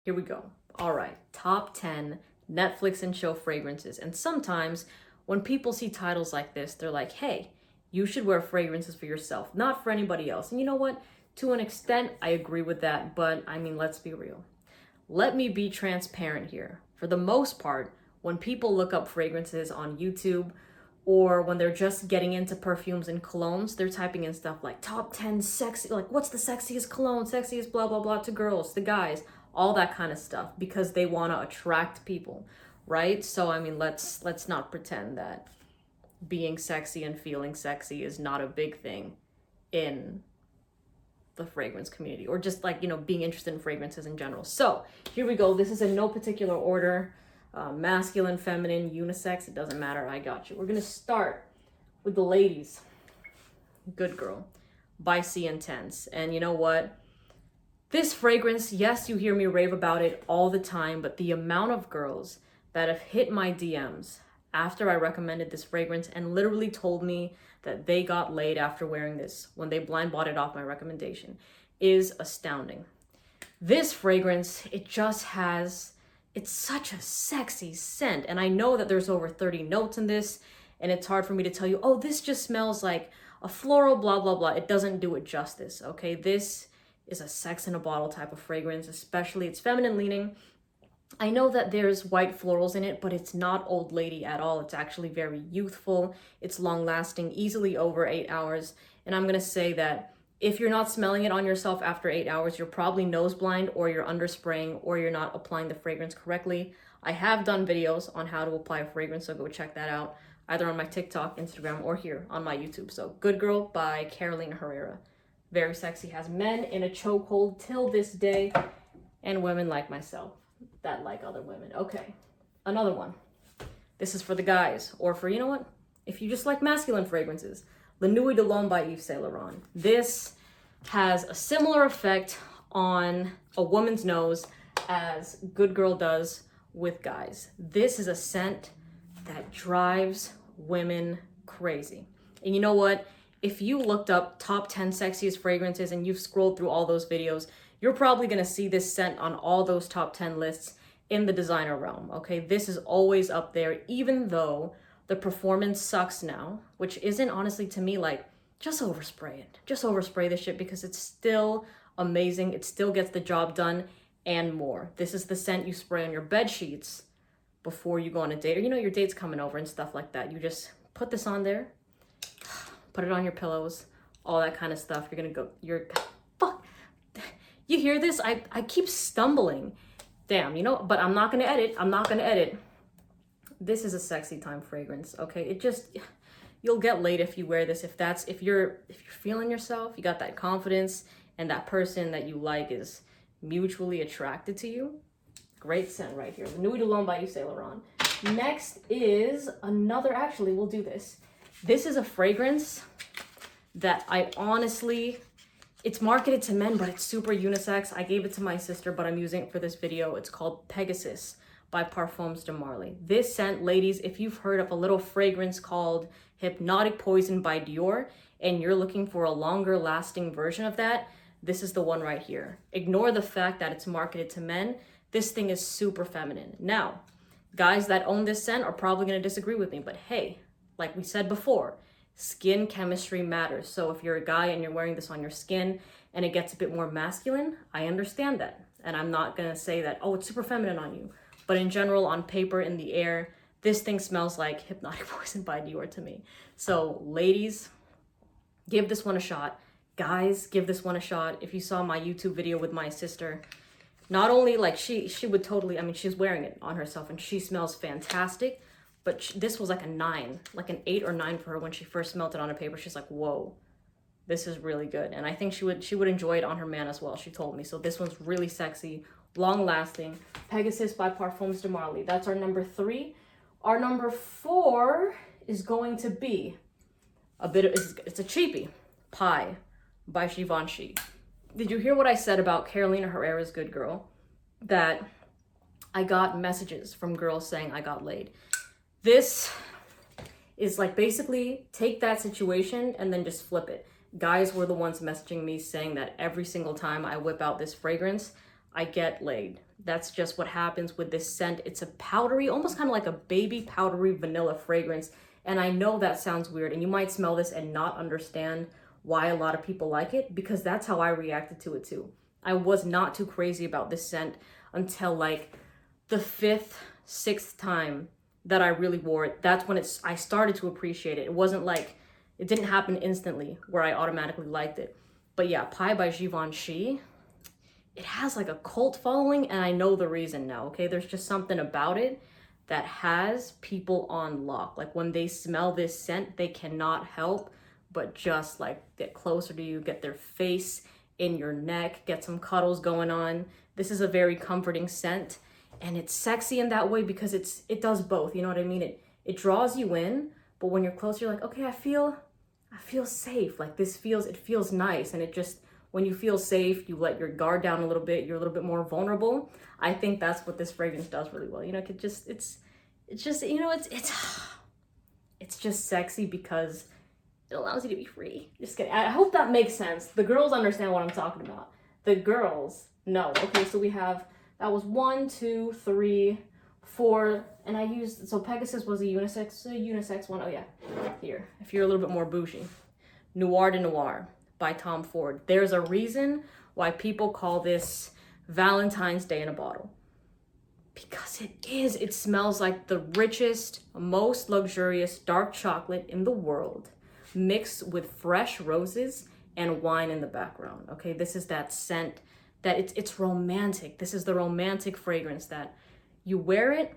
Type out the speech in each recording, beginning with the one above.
Here we go. All right, top 10 Netflix and chill fragrances. And sometimes when people see titles like this, they're like, hey, you should wear fragrances for yourself, not for anybody else. And you know what? To an extent, I agree with that. But I mean, let's be real. Let me be transparent here. For the most part, when people look up fragrances on YouTube or when they're just getting into perfumes and colognes, they're typing in stuff like top 10 sexy, like what's the sexiest cologne, sexiest blah, blah, blah to girls, to guys, all that kind of stuff because they want to attract people, right? So, I mean, let's not pretend that being sexy and feeling sexy is not a big thing in the fragrance community or just like, being interested in fragrances in general. So here we go. This is in no particular order. Masculine, feminine, unisex, it doesn't matter. I got you. We're going to start with the ladies. Good Girl by C Intense. And you know what? This fragrance, yes, you hear me rave about it all the time, but the amount of girls that have hit my DMs after I recommended this fragrance and literally told me that they got laid after wearing this when they blind bought it off my recommendation is astounding. This fragrance, it's such a sexy scent. And I know that there's over 30 notes in this, and it's hard for me to tell you, oh, this just smells like a floral, blah, blah, blah. It doesn't do it justice, okay? This is a sex in a bottle type of fragrance, especially it's feminine leaning. I know that there's white florals in it, but it's not old lady at all. It's actually very youthful. It's long lasting, easily over 8 hours. And I'm gonna say that if you're not smelling it on yourself after 8 hours, you're probably nose blind or you're under spraying or you're not applying the fragrance correctly. I have done videos on how to apply a fragrance, so go check that out either on my TikTok, Instagram, or here on my YouTube. So Good Girl by Carolina Herrera. Very sexy, has men in a chokehold till this day and women like myself that like other women. Okay, another one. This is for the guys or for, you know what? If you just like masculine fragrances. Nuit de Lhomme by Yves Saint Laurent. This has a similar effect on a woman's nose as Good Girl does with guys. This is a scent that drives women crazy. And you know what? If you looked up top 10 sexiest fragrances and you've scrolled through all those videos, you're probably gonna see this scent on all those top 10 lists in the designer realm, okay? This is always up there, even though the performance sucks now, which isn't honestly to me like, just overspray it. Just overspray this shit because it's still amazing. It still gets the job done and more. This is the scent you spray on your bed sheets before you go on a date, or your date's coming over and stuff like that. You just put this on there, put it on your pillows, all that kind of stuff. Fuck. You hear this? I keep stumbling. Damn, but I'm not gonna edit. This is a sexy time fragrance, okay? You'll get laid if you wear this. If you're feeling yourself, you got that confidence, and that person that you like is mutually attracted to you. Great scent right here. Nuit de Lhomme by Yves Saint Laurent. Next is another, actually, we'll do this. This is a fragrance that it's marketed to men, but it's super unisex. I gave it to my sister, but I'm using it for this video. It's called Pegasus by Parfums de Marly. This scent, ladies, if you've heard of a little fragrance called Hypnotic Poison by Dior, and you're looking for a longer lasting version of that, this is the one right here. Ignore the fact that it's marketed to men. This thing is super feminine. Now, guys that own this scent are probably gonna disagree with me, but hey, like we said before, skin chemistry matters. So if you're a guy and you're wearing this on your skin and it gets a bit more masculine, I understand that. And I'm not gonna say that, oh, it's super feminine on you. But in general, on paper, in the air, this thing smells like Hypnotic Poison by Dior to me. So ladies, give this one a shot. Guys, give this one a shot. If you saw my YouTube video with my sister, not only like she would totally, she's wearing it on herself and she smells fantastic, but this was like a 9, like an 8 or 9 for her when she first smelled it on a paper. She's like, whoa, this is really good. And I think she would enjoy it on her man as well, she told me. So this one's really sexy, long lasting. Pegasus by Parfums de Marly. That's our number 3. Our number 4 is going to be it's a cheapie. Pie by Givenchy. Did you hear what I said about Carolina Herrera's Good Girl? That I got messages from girls saying I got laid. This is like basically take that situation and then just flip it. Guys were the ones messaging me saying that every single time I whip out this fragrance, I get laid. That's just what happens with this scent. It's a powdery, almost kind of like a baby powdery vanilla fragrance. And I know that sounds weird, and you might smell this and not understand why a lot of people like it, because that's how I reacted to it too. I was not too crazy about this scent until like the 5th, 6th time that I really wore it. That's when I started to appreciate it. It wasn't like, it didn't happen instantly where I automatically liked it. But yeah, Pie by Givenchy, it has like a cult following, and I know the reason now, okay? There's just something about it that has people on lock. Like when they smell this scent, they cannot help but just like get closer to you, get their face in your neck, get some cuddles going on. This is a very comforting scent, and it's sexy in that way because it does both, you know what I mean? It draws you in, but when you're close, you're like, okay, I feel safe. Like it feels nice. And it just, when you feel safe, you let your guard down a little bit, you're a little bit more vulnerable. I think that's what this fragrance does really well. You know, it's just, you know, it's just sexy because it allows you to be free. Just kidding. I hope that makes sense. The girls understand what I'm talking about. The girls know. Okay, so we have, that was 1, 2, 3, 4, and I used, so Pegasus was a unisex one. Oh yeah, here, if you're a little bit more bougie. Noir de Nuit by Tom Ford. There's a reason why people call this Valentine's Day in a bottle. Because it is. It smells like the richest, most luxurious dark chocolate in the world, mixed with fresh roses and wine in the background. Okay, this is that scent that it's romantic. This is the romantic fragrance that you wear it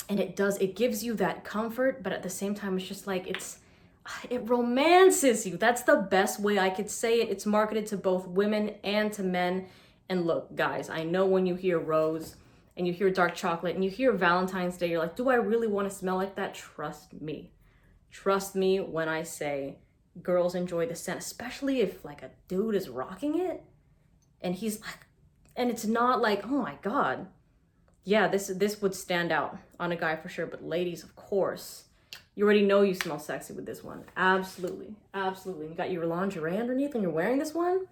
and it gives you that comfort, but at the same time, it's just like, it romances you. That's the best way I could say it. It's marketed to both women and to men. And look, guys, I know when you hear rose and you hear dark chocolate and you hear Valentine's Day, you're like, do I really want to smell like that? Trust me. Trust me when I say girls enjoy the scent, especially if like a dude is rocking it and he's like, and it's not like, oh my God. Yeah, this would stand out on a guy for sure. But ladies, of course, you already know you smell sexy with this one. Absolutely, absolutely. You got your lingerie underneath and you're wearing this one?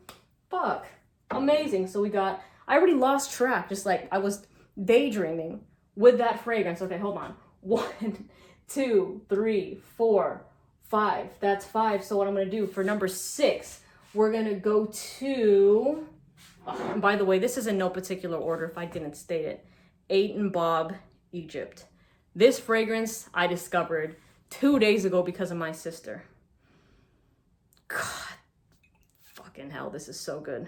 Fuck, amazing. So I already lost track. Just like I was daydreaming with that fragrance. Okay, hold on. 1, 2, 3, 4, 5. That's 5. So what I'm gonna do for number 6, we're gonna go to, and by the way, this is in no particular order if I didn't state it, 8 Bob, Egypt. This fragrance I discovered 2 days ago because of my sister. God, fucking hell, this is so good.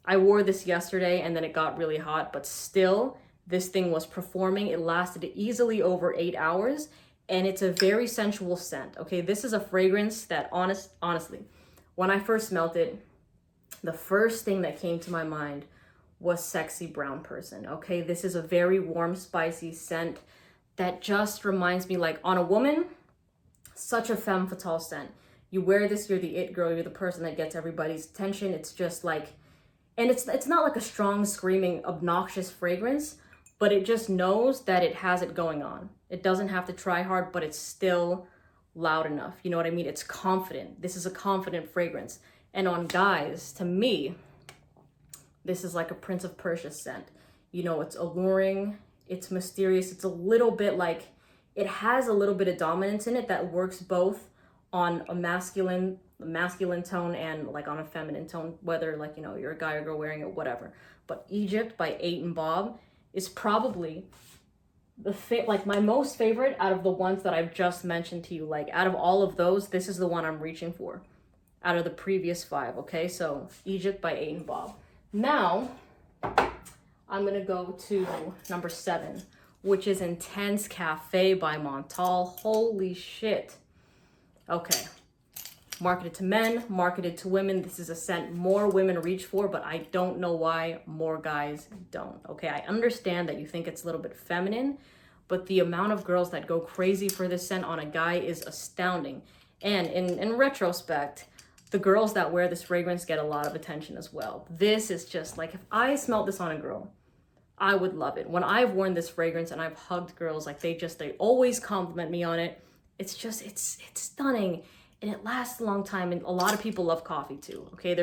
I wore this yesterday and then it got really hot, but still, this thing was performing. It lasted easily over 8 hours, and it's a very sensual scent. Okay, this is a fragrance that honestly, when I first smelled it, the first thing that came to my mind was sexy brown person. Okay, this is a very warm, spicy scent that just reminds me, like, on a woman, such a femme fatale scent. You wear this, you're the it girl, you're the person that gets everybody's attention. It's just like, and it's not like a strong, screaming, obnoxious fragrance, but it just knows that it has it going on. It doesn't have to try hard, but it's still loud enough. You know what I mean? It's confident. This is a confident fragrance. And on guys, to me, this is like a Prince of Persia scent. You know, it's alluring, it's mysterious, it's a little bit like, it has a little bit of dominance in it that works both on a masculine tone and like on a feminine tone, whether like, you know, you're a guy or girl wearing it, whatever. But Egypt by 8 Bob is probably like my most favorite out of the ones that I've just mentioned to you. Like out of all of those, this is the one I'm reaching for out of the previous 5. Okay, so Egypt by 8 Bob. Now I'm gonna go to number 7, which is Intense Cafe by Montale. Holy shit. Okay, marketed to men, marketed to women. This is a scent more women reach for, but I don't know why more guys don't. Okay, I understand that you think it's a little bit feminine, but the amount of girls that go crazy for this scent on a guy is astounding. And in retrospect, the girls that wear this fragrance get a lot of attention as well. This is just like, if I smelled this on a girl, I would love it. When I've worn this fragrance and I've hugged girls, like they always compliment me on it. It's just, it's stunning. And it lasts a long time, and a lot of people love coffee too. Okay,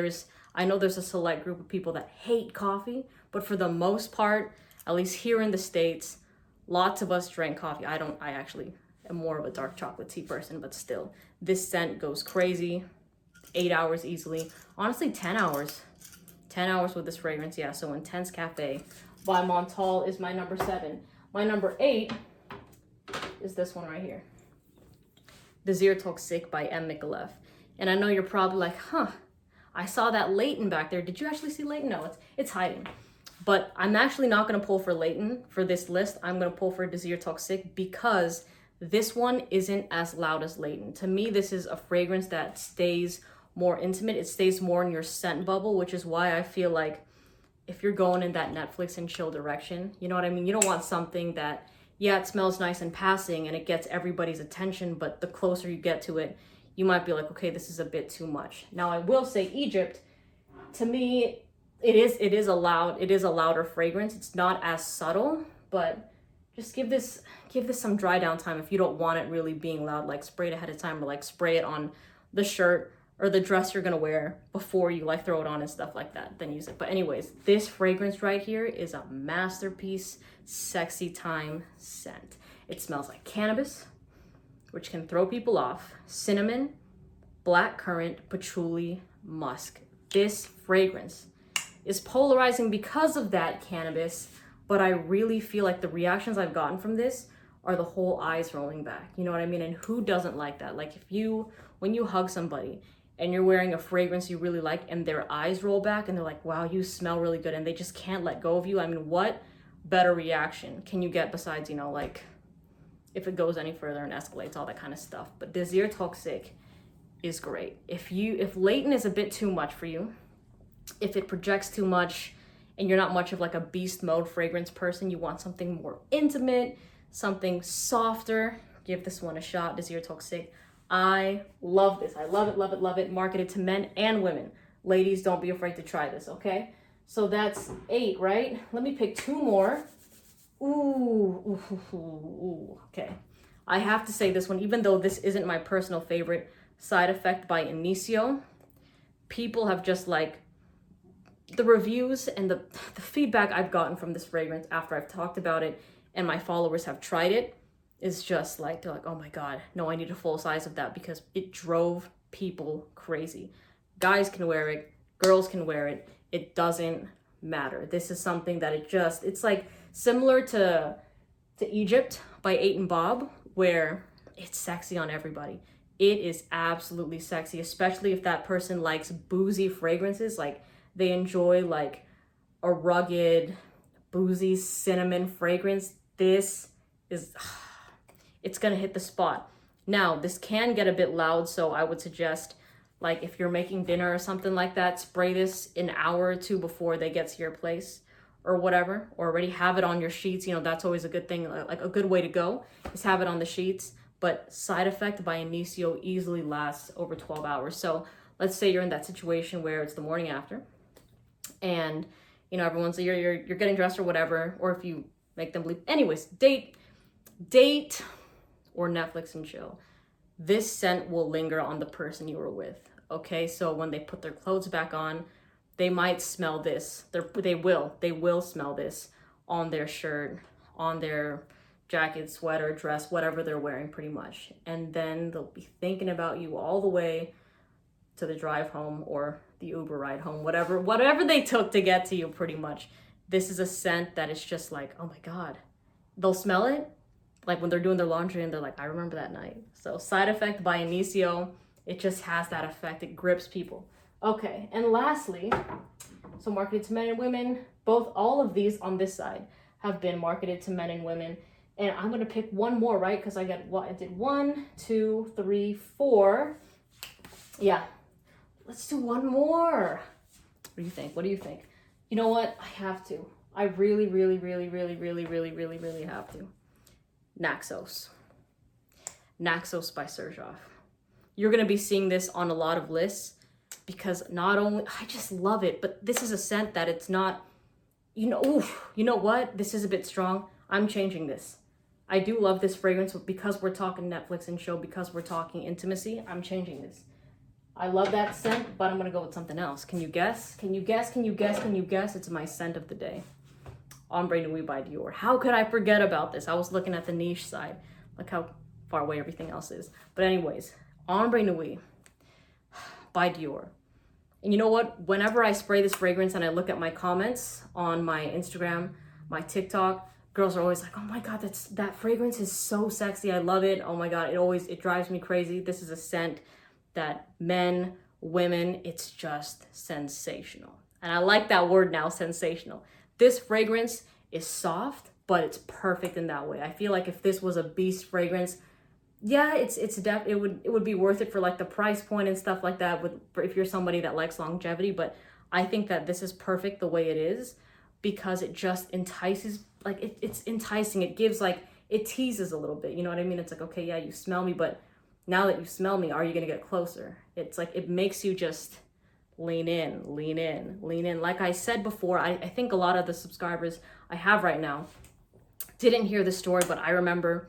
I know there's a select group of people that hate coffee, but for the most part, at least here in the States, lots of us drank coffee. I actually am more of a dark chocolate tea person, but still, this scent goes crazy. 8 hours easily. Honestly, 10 hours. 10 hours with this fragrance, yeah. So Intense Cafe by Montale is my number 7. My number 8 is this one right here. Désir Toxique by M. Micallef. And I know you're probably like, huh, I saw that Leighton back there. Did you actually see Leighton? No, it's hiding. But I'm actually not going to pull for Leighton for this list. I'm going to pull for Désir Toxique because this one isn't as loud as Leighton. To me, this is a fragrance that stays more intimate. It stays more in your scent bubble, which is why I feel like if you're going in that Netflix and chill direction, you know what I mean? You don't want something that, yeah, it smells nice in passing and it gets everybody's attention, but the closer you get to it, you might be like, okay, this is a bit too much. Now, I will say Egypt, to me, it is a louder fragrance. It's not as subtle, but just give this some dry down time if you don't want it really being loud. Like spray it ahead of time, or like spray it on the shirt or the dress you're gonna wear before you like throw it on and stuff like that, then use it. But anyways, this fragrance right here is a masterpiece, sexy time scent. It smells like cannabis, which can throw people off, cinnamon, black currant, patchouli, musk. This fragrance is polarizing because of that cannabis, but I really feel like the reactions I've gotten from this are the whole eyes rolling back. You know what I mean? And who doesn't like that? Like when you hug somebody and you're wearing a fragrance you really like and their eyes roll back and they're like, wow, you smell really good, and they just can't let go of you. I mean, what better reaction can you get besides, you know, like if it goes any further and escalates, all that kind of stuff. But Désir Toxique is great. If Leighton is a bit too much for you, if it projects too much and you're not much of like a beast mode fragrance person, you want something more intimate, something softer, give this one a shot, Désir Toxique. I love this. I love it, love it, love it. Marketed to men and women. Ladies, don't be afraid to try this, okay? So that's 8, right? Let me pick 2 more. Ooh, okay. I have to say this one, even though this isn't my personal favorite, Side Effect by Initio. People have just like, the reviews and the feedback I've gotten from this fragrance after I've talked about it and my followers have tried it is just like, they're like, oh my God, no, I need a full size of that because it drove people crazy. Guys can wear it, girls can wear it. It doesn't matter. This is something that it's like similar to Egypt by 8 and Bob, where it's sexy on everybody. It is absolutely sexy, especially if that person likes boozy fragrances. Like they enjoy like a rugged, boozy cinnamon fragrance. This is, it's gonna hit the spot. Now, this can get a bit loud, so I would suggest, like if you're making dinner or something like that, spray this an hour or 2 before they get to your place or whatever, or already have it on your sheets. You know, that's always a good thing. Like a good way to go is have it on the sheets. But Side Effect by Initio easily lasts over 12 hours. So let's say you're in that situation where it's the morning after and, you know, everyone's, you're getting dressed or whatever, or if you make them leave. Anyways, date or Netflix and chill. This scent will linger on the person you were with, okay? So when they put their clothes back on, they might smell this. They will smell this on their shirt, on their jacket, sweater, dress, whatever they're wearing pretty much. And then they'll be thinking about you all the way to the drive home or the Uber ride home, whatever they took to get to you pretty much. This is a scent that is just like, oh my God. They'll smell it like when they're doing their laundry and they're like, I remember that night. So Side Effect by Initio, it just has that effect. It grips people. Okay, and lastly, so marketed to men and women, all of these on this side have been marketed to men and women. And I'm gonna pick one more, right? Because I did 1, 2, 3, 4. Yeah, let's do one more. What do you think? What do you think? You know what? I have to. I really, really, really, really, really, really, really, really have to. Naxos. Naxos by Xerjoff. You're gonna be seeing this on a lot of lists because not only, I just love it, but this is a scent that it's not, you know what? This is a bit strong. I'm changing this. I do love this fragrance, but because we're talking Netflix and chill, because we're talking intimacy, I'm changing this. I love that scent, but I'm gonna go with something else. Can you guess? Can you guess? Can you guess? Can you guess? It's my scent of the day. Ombre Nuit by Dior. How could I forget about this? I was looking at the niche side. Look how far away everything else is. But anyways, Ombre Nuit by Dior. And you know what? Whenever I spray this fragrance and I look at my comments on my Instagram, my TikTok, girls are always like, oh my God, that fragrance is so sexy. I love it. Oh my God, it drives me crazy. This is a scent that men, women, it's just sensational. And I like that word now, sensational. This fragrance is soft, but it's perfect in that way. I feel like if this was a beast fragrance, yeah, it would be worth it for like the price point and stuff like that if you're somebody that likes longevity. But I think that this is perfect the way it is because it just entices, like it's enticing. It gives like, it teases a little bit. You know what I mean? It's like, okay, yeah, you smell me, but now that you smell me, are you gonna get closer? It's like, it makes you just lean in, lean in, lean in. Like I said before, I think a lot of the subscribers I have right now didn't hear the story, but I remember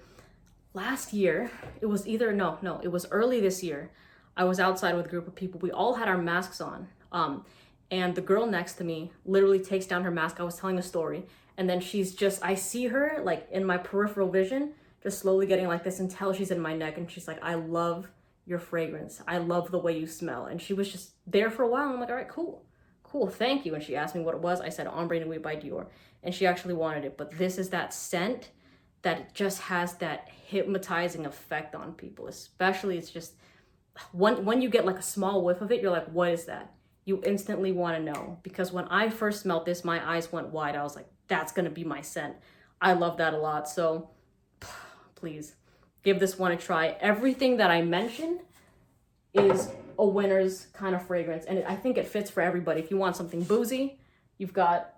last year, it was either, it was early this year. I was outside with a group of people. We all had our masks on. And the girl next to me literally takes down her mask. I was telling a story. And then I see her like in my peripheral vision, just slowly getting like this until she's in my neck. And she's like, I love your fragrance. I love the way you smell. And she was just there for a while. And I'm like, all right, cool, thank you. And she asked me what it was. I said, Ombre Nuit by Dior. And she actually wanted it. But this is that scent that just has that hypnotizing effect on people. Especially, it's just, when you get like a small whiff of it, you're like, what is that? You instantly want to know. Because when I first smelled this, my eyes went wide. I was like, that's going to be my scent. I love that a lot. So please give this one a try. Everything that I mentioned is a winner's kind of fragrance. And I think it fits for everybody. If you want something boozy, you've got,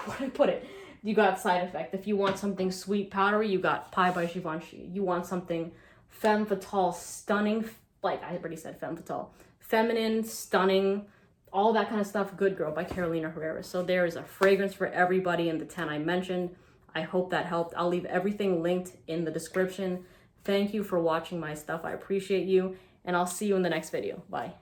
where do I put it? You got Side Effect. If you want something sweet, powdery, you got Pie by Givenchy. You want something femme fatale, stunning, like I already said femme fatale, feminine, stunning, all that kind of stuff, Good Girl by Carolina Herrera. So there is a fragrance for everybody in the 10 I mentioned. I hope that helped. I'll leave everything linked in the description. Thank you for watching my stuff. I appreciate you, and I'll see you in the next video. Bye.